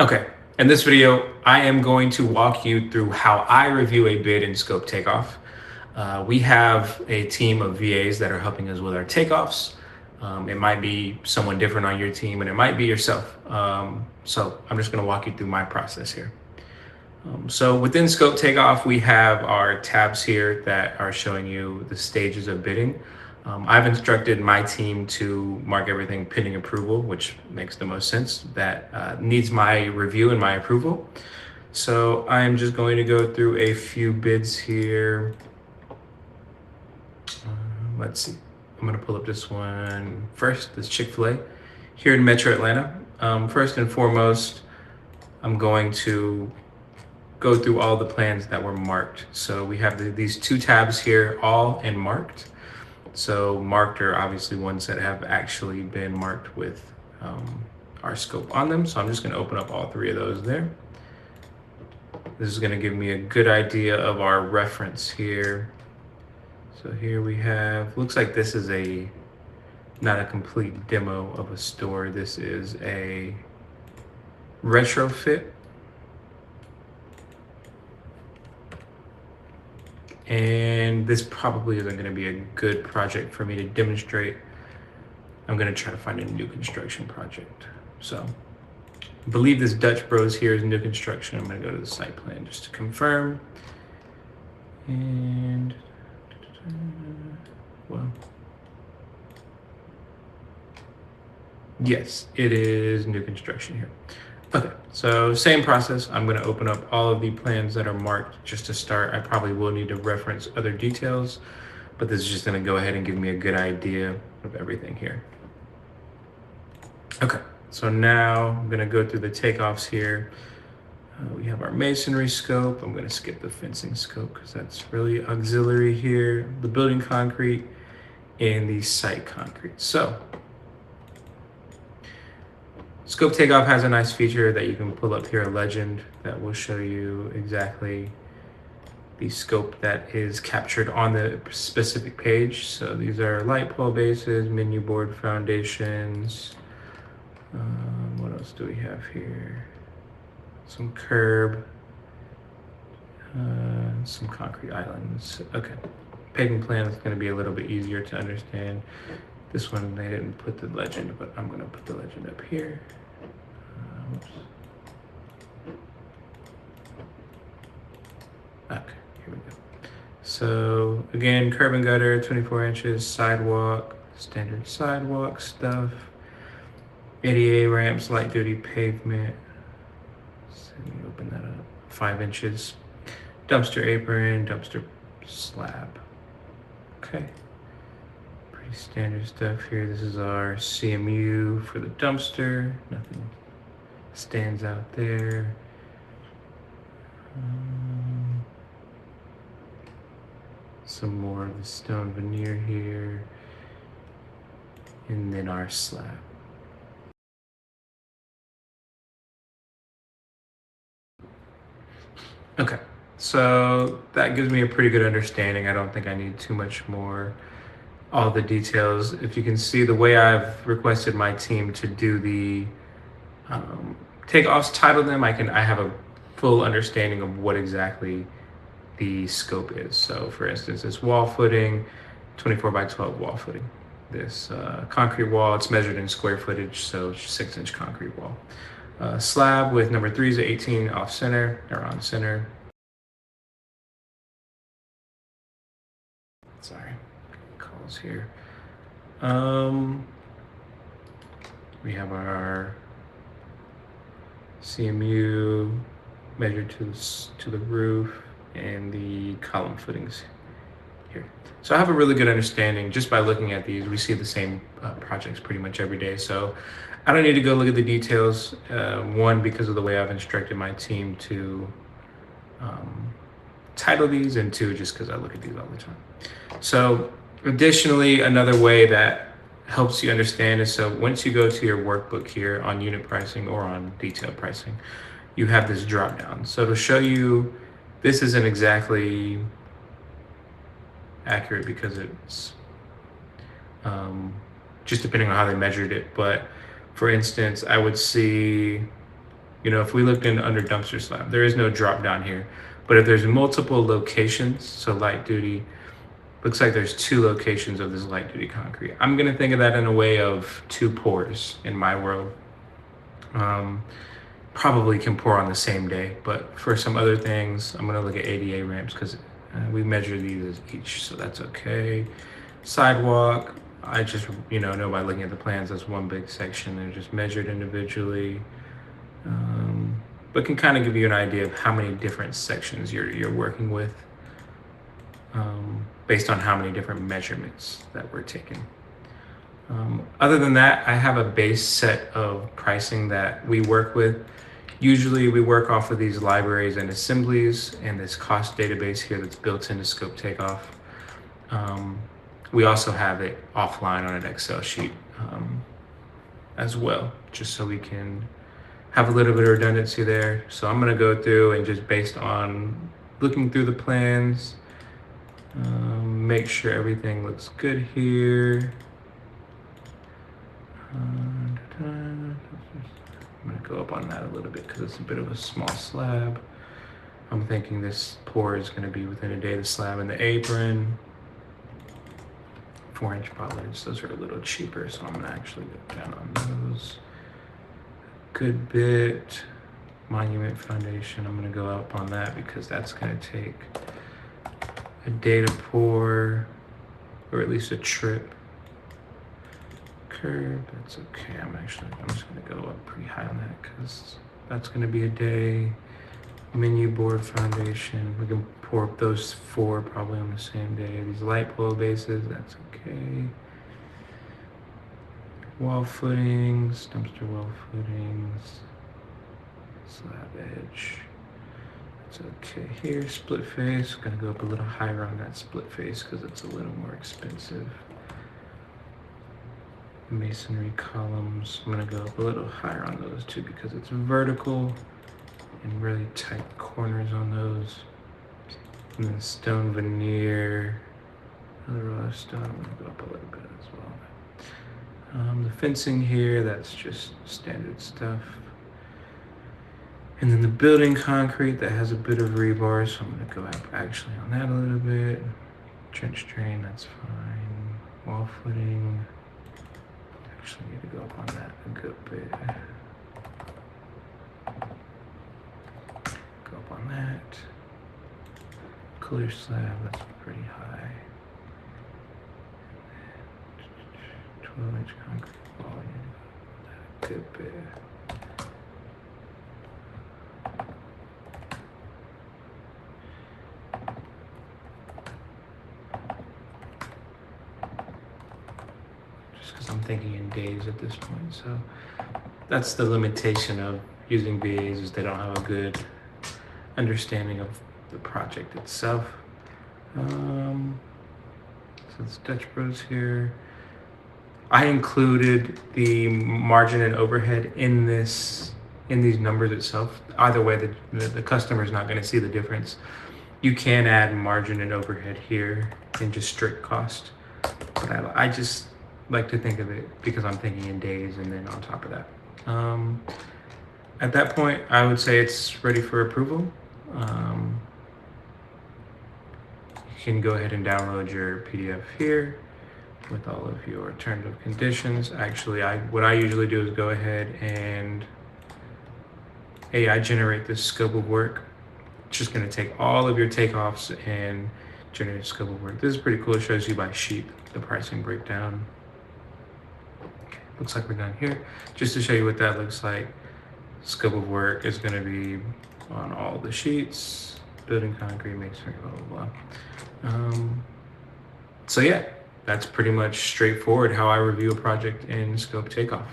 Okay, in this video, I am going to walk you through how I review a bid in Scope Takeoff. We have a team of VAs that are helping us with our takeoffs. It might be someone different on your team, and it might be yourself. So I'm just going to walk you through my process here. So within Scope Takeoff, we have our tabs here that are showing you the stages of bidding. I've instructed my team to mark everything pending approval, which makes the most sense. That needs my review and my approval. So I'm just going to go through a few bids here. Let's see. I'm going to pull up this one first. This Chick-fil-A here in Metro Atlanta. First and foremost, I'm going to go through all the plans that were marked. So we have these two tabs here, all and marked. So marked are obviously ones that have actually been marked with our scope on them. So I'm just going to open up all three of those there. This is going to give me a good idea of our reference here. So here we have, looks like this is not a complete demo of a store. This is a retrofit. And this probably isn't going to be a good project for me to demonstrate. I'm going to try to find a new construction project. So I believe this Dutch Bros here is new construction. I'm going to go to the site plan just to confirm. And well, yes, it is new construction here. Okay, so same process. I'm going to open up all of the plans that are marked just to start. I probably will need to reference other details, but this is just going to go ahead and give me a good idea of everything here. Okay, so now I'm going to go through the takeoffs here. We have our masonry scope. I'm going to skip the fencing scope because that's really auxiliary here. The building concrete and the site concrete. So Scope Takeoff has a nice feature that you can pull up here, a legend that will show you exactly the scope that is captured on the specific page. So these are light pole bases, menu board foundations. What else do we have here? Some curb, some concrete islands. Okay, paving plan is going to be a little bit easier to understand. This one, they didn't put the legend, but I'm going to put the legend up here. Okay, here we go. So again, curb and gutter, 24 inches, sidewalk, standard sidewalk stuff. ADA ramps, light duty pavement. So let me open that up. 5 inches. Dumpster apron, dumpster slab. Okay. Standard stuff here. This is our CMU for the dumpster. Nothing stands out there. Some more of the stone veneer here. And then our slab. Okay, so that gives me a pretty good understanding. I don't think I need too much more. All the details. If you can see the way I've requested my team to do the takeoffs, title them, I have a full understanding of what exactly the scope is. So for instance, this wall footing, 24 by 12 wall footing. This concrete wall, it's measured in square footage, so 6-inch concrete wall. Slab with number 3 is 18 off center or on center. Sorry. Here we have our CMU measured to the roof and the column footings here. So I have a really good understanding just by looking at these. We see the same projects pretty much every day, so I don't need to go look at the details. One, because of the way I've instructed my team to title these, and two, just because I look at these all the time. So additionally, another way that helps you understand is, so once you go to your workbook here on unit pricing or on detailed pricing, you have this drop down. So to show you, this isn't exactly accurate because it's just depending on how they measured it. But for instance, I would see You know, if we looked in under dumpster slab, there is no drop down here. But if there's multiple locations, so light duty, looks like there's 2 locations of this light duty concrete. I'm gonna think of that in a way of 2 pours in my world. Probably can pour on the same day, but for some other things, I'm gonna look at ADA ramps because we measure these as each, so that's okay. Sidewalk, I just, you know by looking at the plans, that's one big section. They're just measured individually, but can kind of give you an idea of how many different sections you're working with, based on how many different measurements that we're taking. Other than that, I have a base set of pricing that we work with. Usually we work off of these libraries and assemblies and this cost database here that's built into ScopeTakeoff. We also have it offline on an Excel sheet as well, just so we can have a little bit of redundancy there. So I'm gonna go through and just based on looking through the plans, make sure everything looks good here. I'm gonna go up on that a little bit because it's a bit of a small slab. I'm thinking this pour is gonna be within a day. The slab and the apron, 4-inch bollards, those are a little cheaper, so I'm gonna actually go down on those a good bit. Monument foundation, I'm gonna go up on that because that's gonna take a day to pour, or at least a trip. Curb, that's okay. I'm just gonna go up pretty high on that because that's gonna be a day. Menu board foundation, we can pour up those 4 probably on the same day. These light pole bases, that's okay. Wall footings, dumpster wall footings, slab edge, that's okay. Here, split face, gonna go up a little higher on that split face because it's a little more expensive. Masonry columns, I'm gonna go up a little higher on those too because it's vertical and really tight corners on those. And then stone veneer, another row of stone, I'm gonna go up a little bit as well. The fencing here, that's just standard stuff. And then the building concrete that has a bit of rebar, so I'm gonna go up actually on that a little bit. Trench drain, that's fine. Wall footing, actually need to go up on that a good bit. Go up on that. Clear slab, that's pretty high. 12-inch concrete wall, a good bit. Because I'm thinking in days at this point, so that's the limitation of using VAs, is they don't have a good understanding of the project itself. So it's Dutch Bros here. I included the margin and overhead in these numbers itself. Either way, the customer is not going to see the difference. You can add margin and overhead here in just strict cost, but I just like to think of it because I'm thinking in days, and then on top of that, at that point, I would say it's ready for approval. You can go ahead and download your PDF here with all of your terms of conditions. Actually, what I usually do is go ahead and AI generate this scope of work. It's just going to take all of your takeoffs and generate a scope of work. This is pretty cool. It shows you by sheet the pricing breakdown. Okay, looks like we're done here. Just to show you what that looks like, scope of work is going to be on all the sheets. Building concrete, masonry, blah blah blah. So yeah, that's pretty much straightforward how I review a project in ScopeTakeoff.